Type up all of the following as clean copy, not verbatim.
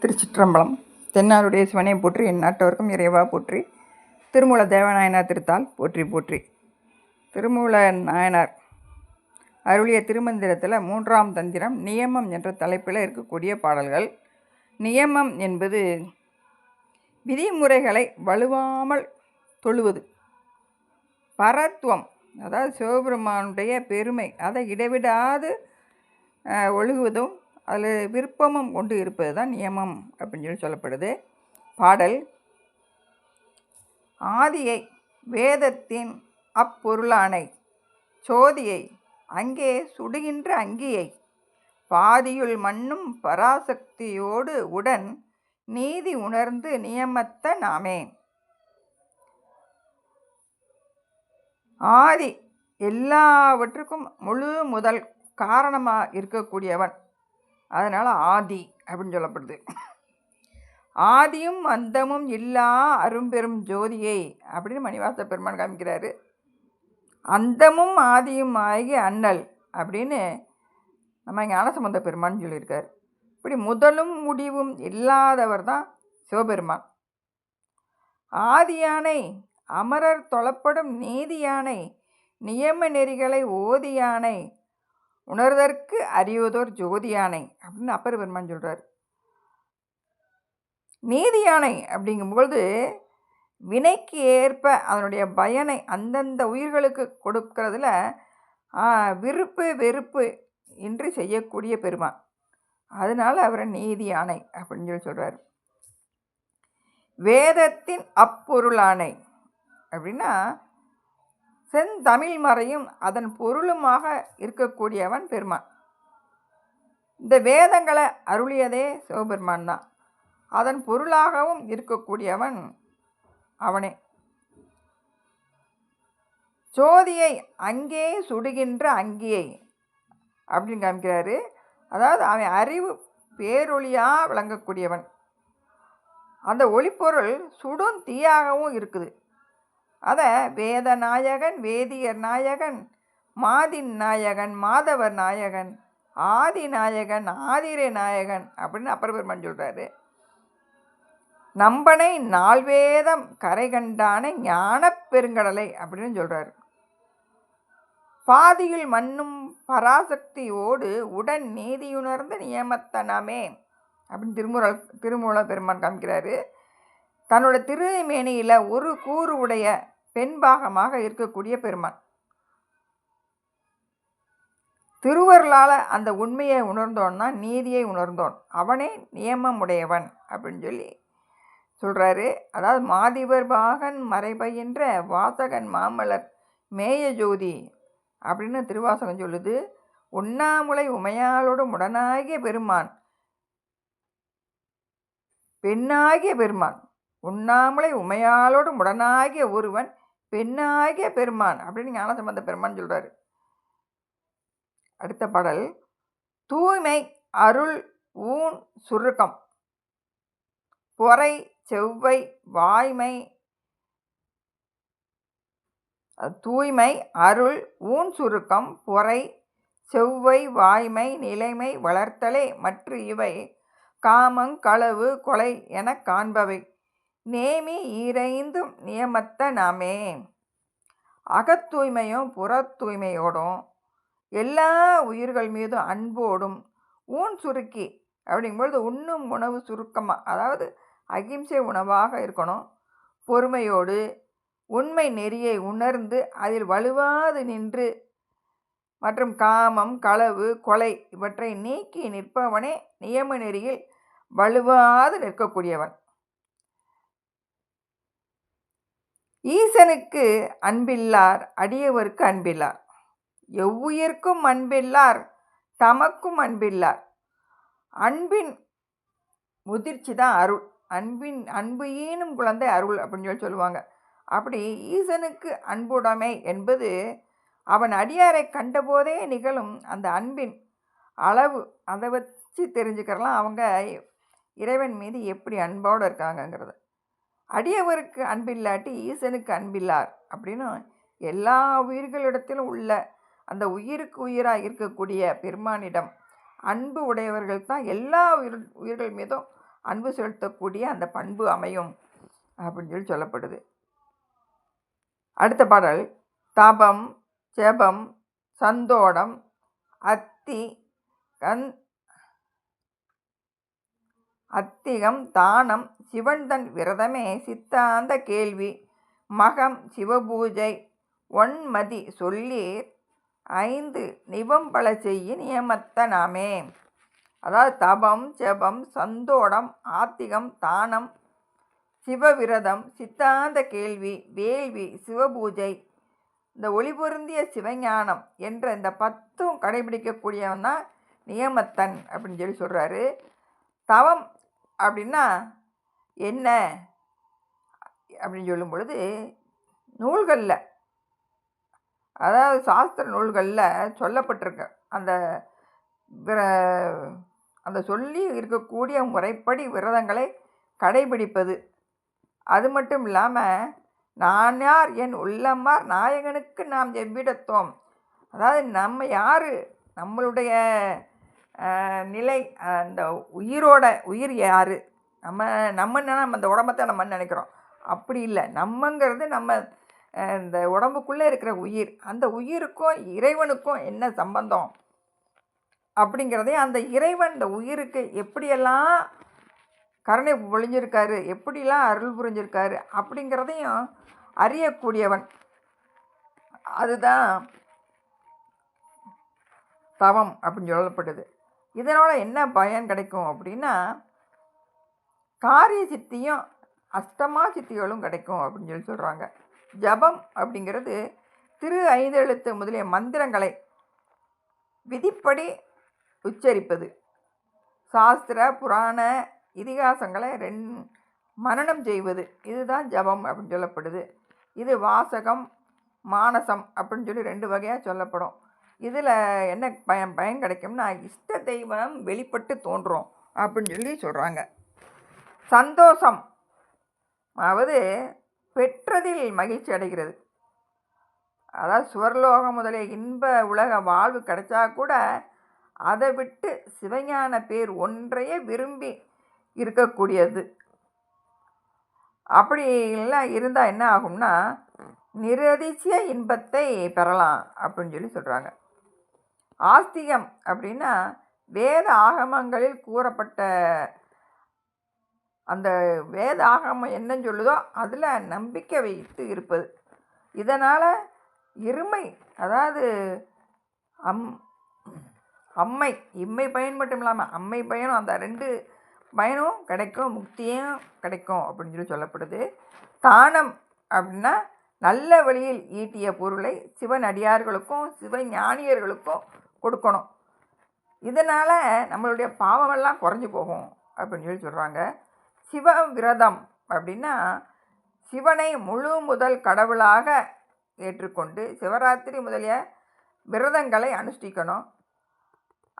திருச்சிற்றம்பலம். தென்னாருடைய சிவனை போற்றி, எந்நாட்டவர்க்கும் இறைவா போற்றி. திருமூல தேவநாயனார் திருத்தால் போற்றி போற்றி. திருமூல நாயனார் அருளிய திருமந்திரத்தில் 3ஆம் தந்திரம் நியமம் என்ற தலைப்பில் இருக்கக்கூடிய பாடல்கள். நியமம் என்பது விதிமுறைகளை வலுவாமல் தொழுவது. பரத்துவம், அதாவது சிவபெருமானுடைய பெருமை, அதை இடைவிடாது ஒழுகுவதும் அதில் விருப்பமும் கொண்டு இருப்பது தான் நியமம் அப்படின்னு சொல்லி சொல்லப்படுது. பாடல்: ஆதியை வேதத்தின் அப்பொருளானை, சோதியை அங்கே சுடுகின்ற அங்கியை, பாதியுள் மண்ணும் பராசக்தியோடு உடன் நீதி உணர்ந்து நியமத்த நாமே. ஆதி, எல்லாவற்றுக்கும் முழு முதல் காரணமாக இருக்கக்கூடியவன், அதனால் ஆதி அப்படின்னு சொல்லப்படுது. ஆதியும் அந்தமும் இல்லா அரும்பெரும் ஜோதியை அப்படின்னு மணிவாச பெருமான் காமிக்கிறாரு. அந்தமும் ஆதியும் ஆகிய அண்ணல் அப்படின்னு நம்ம ஞானசம்பந்த பெருமான் சொல்லியிருக்கார். இப்படி முதலும் முடிவும் இல்லாதவர் தான் சிவபெருமான். ஆதியானை, அமரர் தொழப்படும் நீதியானை, நியம நெறிகளை ஓதியானை, உணர்தற்கு அறிவதோர் ஜோதியானை அப்படின்னு அப்பர் பெருமான் சொல்கிறார். நீதியானை அப்படிங்கும்பொழுது வினைக்கு ஏற்ப அதனுடைய பயனை அந்தந்த உயிர்களுக்கு கொடுக்கறதுல விருப்பு வெறுப்பு இன்றி செய்யக்கூடிய பெருமான், அதனால் அவரை நீதியானை அப்படின்னு சொல்லி சொல்கிறார். வேதத்தின் அப்பொருளானை அப்படின்னா செந்தமிழ் மறையும் அதன் பொருளுமாக இருக்கக்கூடியவன் பெருமான். இந்த வேதங்களை அருளியதே சிவபெருமான் தான். அதன் பொருளாகவும் இருக்கக்கூடியவன் அவனே. சோதியை அங்கே சுடுகின்ற அங்கியை அப்படின்னு காமிக்கிறாரு. அதாவது அவன் அறிவு பேரொளியாக விளங்கக்கூடியவன். அந்த ஒளிப்பொருள் சுடும் தீயாகவும் இருக்குது. அதை வேத நாயகன், வேதியர் நாயகன், மாதின் நாயகன், மாதவர் நாயகன், ஆதி நாயகன், ஆதிரை நாயகன் அப்படின்னு அப்பர் பெருமான் சொல்கிறாரு. நம்பனை நால்வேதம் கரை கண்டான ஞான பெருங்கடலை அப்படின்னு சொல்கிறாரு. பாதியில் மண்ணும் பராசக்தியோடு உடன் நீதியுணர்ந்து நியமத்தனமே அப்படின்னு திருமூல பெருமான் காமிக்கிறாரு. தன்னோட திருமேனியில் ஒரு கூறு உடைய பெண்பாகமாக இருக்கக்கூடிய பெருமான். திருவருளால் அந்த உண்மையை உணர்ந்தோன்னா நீதியை உணர்ந்தோன், அவனே நியமம் உடையவன் அப்படின்னு சொல்லி சொல்கிறாரு. அதாவது மாதிவர் பாகன் மறைபயின்ற வாசகன் மாமலர் மேய ஜோதி அப்படின்னு திருவாசகம் சொல்லுது. உண்ணாமுலை உமையாளோடு உடனாகிய பெருமான், பெண்ணாகிய பெருமான், உண்ணாமுலை உமையாளோடு உடனாகிய ஒருவன் பெண்ணாகிய பெருமான் அப்படின்னு ஞானசம்பந்த பெருமான் சொல்கிறாரு. அடுத்த பாடல்: தூய்மை அருள் ஊன் சுருக்கம், பொறை செவ்வை வாய்மை. தூய்மை அருள் ஊன் சுருக்கம் பொறை செவ்வை வாய்மை நிலைமை வளர்த்தலே மற்ற இவை காமங் களவு கொலை என காண்பவை நேமி ஈரைந்தும் நியமத்த நாமே. அகத்தூய்மையும் புற தூய்மையோடும் எல்லா உயிர்கள் மீதும் அன்போடும் ஊன் சுருக்கி அப்படிங்கும்பொழுது உண்ணும் உணவு சுருக்கமாக, அதாவது அகிம்சை உணவாக இருக்கணும். பொறுமையோடு உண்மை நெறியை உணர்ந்து அதில் வலுவாது நின்று மற்றும் காமம் களவு கொலை இவற்றை நீக்கி நிற்பவனே நியம நெறியில் வலுவாது நிற்கக்கூடியவன். ஈசனுக்கு அன்பில்லார் அடியவருக்கு அன்பில்லார், எவ்வுயிர்க்கும் அன்பில்லார் தமக்கும் அன்பில்லார். அன்பின் முதிர்ச்சி தான் அருள். அன்பு ஈனும் குழந்தை அருள் அப்படின்னு சொல்லி சொல்லுவாங்க. அப்படி ஈசனுக்கு அன்புடைமை என்பது அவன் அடியாரை கண்டபோதே நிகழும் அந்த அன்பின் அளவு. அதை வச்சு தெரிஞ்சுக்கிறலாம் அவங்க இறைவன் மீது எப்படி அன்போடு இருக்காங்கங்கிறது. அடியவருக்கு அன்பில்லாட்டி ஈசனுக்கு அன்பில்லார் அப்படின்னு எல்லா உயிர்களிடத்திலும் உள்ள அந்த உயிருக்கு உயிராக இருக்கக்கூடிய பெருமானிடம் அன்பு உடையவர்கள் தான் எல்லா உயிர்கள் மீதும் அன்பு செலுத்தக்கூடிய அந்த பண்பு அமையும் அப்படின்னு சொல்லி சொல்லப்படுது. அடுத்த பாடல், தபம், ஜெபம், சந்தோடம், அத்தி அத்திகம், தானம், சிவன்தன் விரதமே சித்தாந்த கேள்வி, மகம் சிவபூஜை, ஒன்மதி சொல்லீர், 5 நிபம்பல செய்ய நியமத்த நாமே. அதாவது தபம், ஜெபம், சந்தோடம், ஆத்திகம், தானம், சிவவிரதம், சித்தாந்த கேள்வி, வேள்வி, சிவபூஜை, இந்த ஒளிபொருந்திய சிவஞானம் என்ற இந்த 10ம் கடைபிடிக்கக்கூடியவன் தான் நியமத்தன் அப்படின்னு சொல்லி சொல்கிறாரு. தவம் அப்படின்னா என்ன அப்படின்னு சொல்லும் பொழுது, நூல்களில், அதாவது சாஸ்திர நூல்களில் சொல்லப்பட்டிருக்க அந்த அந்த சொல்லி இருக்கக்கூடிய முறைப்படி விரதங்களை கடைபிடிப்பது. அது மட்டும் இல்லாமல், நான் யார் என் உள்ளம்மார் நாயகனுக்கு நாம் எவ்விடத்தோம், அதாவது நம்ம யார், நம்மளுடைய நிலை, அந்த உயிர் யார், நம்ம அந்த உடம்பத்தை நம்ம நினைக்கிறோம். அப்படி இல்லை, நம்மங்கிறது நம்ம இந்த உடம்புக்குள்ளே இருக்கிற உயிர். அந்த உயிருக்கும் இறைவனுக்கும் என்ன சம்பந்தம் அப்படிங்கிறதையும், அந்த இறைவன் இந்த உயிருக்கு எப்படியெல்லாம் கருணை பொழிஞ்சிருக்காரு, எப்படிலாம் அருள் புரிஞ்சிருக்காரு அப்படிங்கிறதையும் அறியக்கூடியவன். அதுதான் தவம் அப்படின்னு சொல்லப்படுது. இதனால் என்ன பயன் கிடைக்கும் அப்படின்னா, காரிய சித்தியும் அஷ்டமா சித்திகளும் கிடைக்கும் அப்படின்னு சொல்லி சொல்கிறாங்க. ஜபம் அப்படிங்கிறது 5 எழுத்து முதலிய மந்திரங்களை விதிப்படி உச்சரிப்பது. சாஸ்திர புராண இதிகாசங்களை மனனம் செய்வது, இதுதான் ஜபம் அப்படின்னு சொல்லப்படுது. இது வாசகம், மானசம் அப்படின்னு சொல்லி 2 வகையாக சொல்லப்படும். இதில் என்ன பயன் கிடைக்கும்னா, இஷ்ட தெய்வம் வெளிப்பட்டு தோன்றும் அப்படின்னு சொல்லி சொல்கிறாங்க. சந்தோஷம், அதாவது பெற்றதில் மகிழ்ச்சி அடைகிறது. அதாவது சுவர்லோகம் முதலிய இன்ப உலக வாழ்வு கிடைச்சா கூட அதை விட்டு சிவஞான பேர் ஒன்றையே விரும்பி இருக்கக்கூடியது. அப்படி எல்லாம் இருந்தால் என்ன ஆகும்னா, நிரதிசய இன்பத்தை பெறலாம் அப்படின்னு சொல்லி சொல்கிறாங்க. ஆஸ்திகம் அப்படின்னா வேத ஆகமங்களில் கூறப்பட்ட அந்த வேத ஆகமம் என்ன சொல்லுதோ அதில் நம்பிக்கை வைத்து இருப்பது. இதனால் இருமை, அதாவது அம்மை, இம்மை பயன் மட்டும் இல்லாமல் அம்மை பயனும், அந்த 2 பயனும் கிடைக்கும், முக்தியும் கிடைக்கும் அப்படின்னு சொல்லி சொல்லப்படுது. தானம் அப்படின்னா நல்ல வழியில் ஈட்டிய பொருளை சிவன் அடியார்களுக்கும் சிவஞானியர்களுக்கும் கொடுக்கணும். இதனால் நம்மளுடைய பாவமெல்லாம் குறைஞ்சி போகும் அப்படின்னு சொல்லி சொல்கிறாங்க. சிவ விரதம் அப்படின்னா சிவனை முழு முதல் கடவுளாக ஏற்றுக்கொண்டு சிவராத்திரி முதலிய விரதங்களை அனுஷ்டிக்கணும்.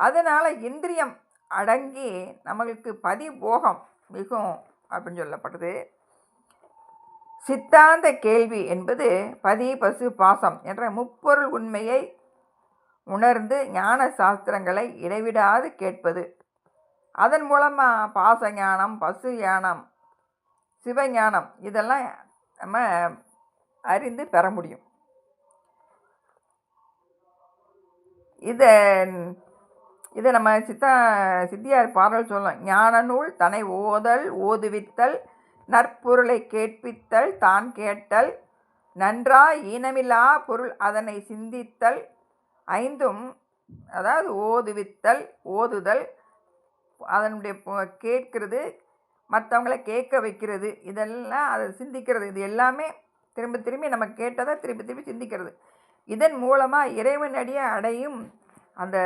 அதனால் இந்திரியம் அடங்கி நம்மளுக்கு பதிபோகம் மிகும் அப்படின்னு சொல்லப்படுது. சித்தாந்த கேள்வி என்பது பதி, பசு, பாசம் என்ற முப்பொருள் உண்மையை உணர்ந்து ஞான சாஸ்திரங்களை இடைவிடாது கேட்பது. அதன் மூலமாக பாச ஞானம், பசு ஞானம், சிவஞானம் இதெல்லாம் நம்ம அறிந்து பெற முடியும். இதை நம்ம சித்தியார் பாடல் சொல்லலாம். ஞான நூல் தன்னை ஓதல், ஓதுவித்தல், நற்பொருளை கேட்பித்தல், தான் கேட்டல், நன்றா ஈனமில்லா பொருள் அதனை சிந்தித்தல், 5ம், அதாவது ஓதுவித்தல், ஓதுதல், அதனுடைய கேட்கிறது, மற்றவங்களை கேட்க வைக்கிறது, இதெல்லாம் அதை சிந்திக்கிறது, இது எல்லாமே திரும்ப திரும்பி நம்ம கேட்டதை திருப்பி திருப்பி சிந்திக்கிறது. இதன் மூலமாக இறைவன் அடியை அடையும், அந்த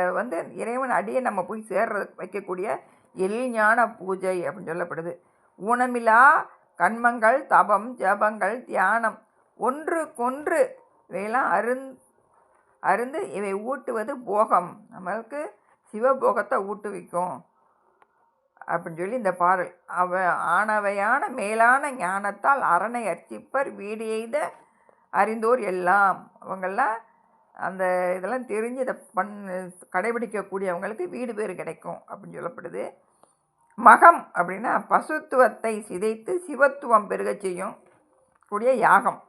இறைவன் அடியை நம்ம போய் சேர்ற வைக்கக்கூடிய எழில்ஞான பூஜை அப்படின்னு சொல்லப்படுது. ஊனமில்லா கண்மங்கள், தபம், ஜபங்கள், தியானம் ஒன்றுக்கொன்று இவையெல்லாம் அருந்து இவை ஊட்டுவது போகம், நம்மளுக்கு சிவபோகத்தை ஊட்டுவிக்கும் அப்படின்னு சொல்லி இந்த பாடல். ஆனவையான மேலான ஞானத்தால் அரணை அர்ச்சிப்பர் வீடு எய்த அறிந்தோர் எல்லாம். அவங்கெல்லாம் அந்த இதெல்லாம் தெரிஞ்சு இதை கடைபிடிக்கக்கூடியவங்களுக்கு வீடு பேர் கிடைக்கும் அப்படின்னு சொல்லப்படுது. மகம் அப்படின்னா பசுத்துவத்தை சிதைத்து சிவத்துவம் பெருகச் செய்யும் கூடிய யாகம்.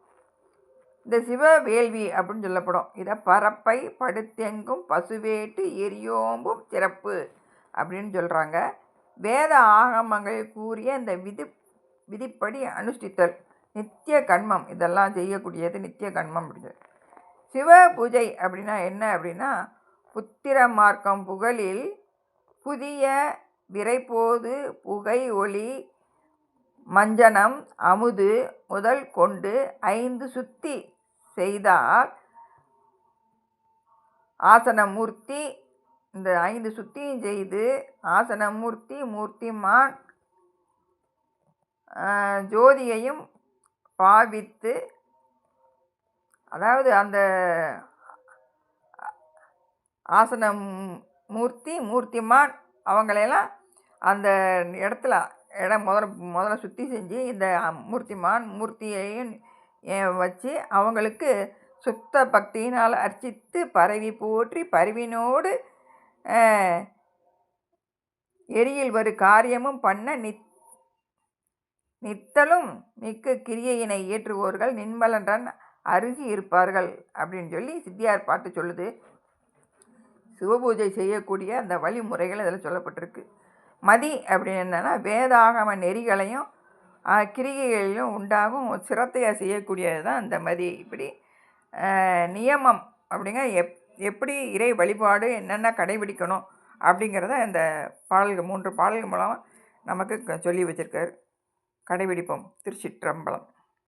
இந்த சிவ வேள்வி அப்படின்னு சொல்லப்படும். இதை பரப்பை படுத்தெங்கும் பசுவேட்டு எரியோம்பும் சிறப்பு அப்படின்னு சொல்கிறாங்க. வேத ஆகமங்கள் கூறிய இந்த விதிப்படி அனுஷ்டித்தல் நித்திய கண்மம். இதெல்லாம் செய்யக்கூடியது நித்திய கண்மம் அப்படின்னு. சிவ பூஜை அப்படின்னா என்ன அப்படின்னா, புத்திர மார்க்கம் புகழில் புதிய விரைப்போது புகை ஒளி மஞ்சனம் அமுது முதல் கொண்டு 5 சுத்தி செய்தால் ஆசனமூர்த்தி. இந்த 5 சுத்தியும் செய்து ஆசனமூர்த்தி மூர்த்திமான் ஜோதியையும் பாவித்து, அதாவது அந்த ஆசன மூர்த்திமான் அவங்களையெல்லாம் அந்த இடம் முதல்ல சுத்தி செஞ்சு இந்த மூர்த்தியையும் வச்சு அவங்களுக்கு சுத்த பக்தியினால் அர்ச்சித்து பரவி போற்றி பரிவினோடு எரியில் வரு காரியமும் பண்ண நித்தலும் மிக்க கிரியையினை ஏற்றுவோர்கள் நின்மலன்றன் அருகி இருப்பார்கள் அப்படின்னு சொல்லி சித்தியார் பாட்டு சொல்லுது. சிவபூஜை செய்யக்கூடிய அந்த வழிமுறைகள் இதில் சொல்லப்பட்டிருக்கு. மதி அப்படின்னு என்னென்னா வேதாகம நெறிகளையும் கிரிகைகளையும் உண்டாகும் சிரத்தையாக செய்யக்கூடியது தான் இந்த மதி. இப்படி நியமம் அப்படிங்க எப்படி இறை வழிபாடு என்னென்ன கடைபிடிக்கணும் அப்படிங்கிறத இந்த பாடல்கள் 3 பாடல்கள் மூலமாக நமக்கு சொல்லி வச்சுருக்காரு. கடைபிடிப்போம். திருச்சிற்றம்பலம்.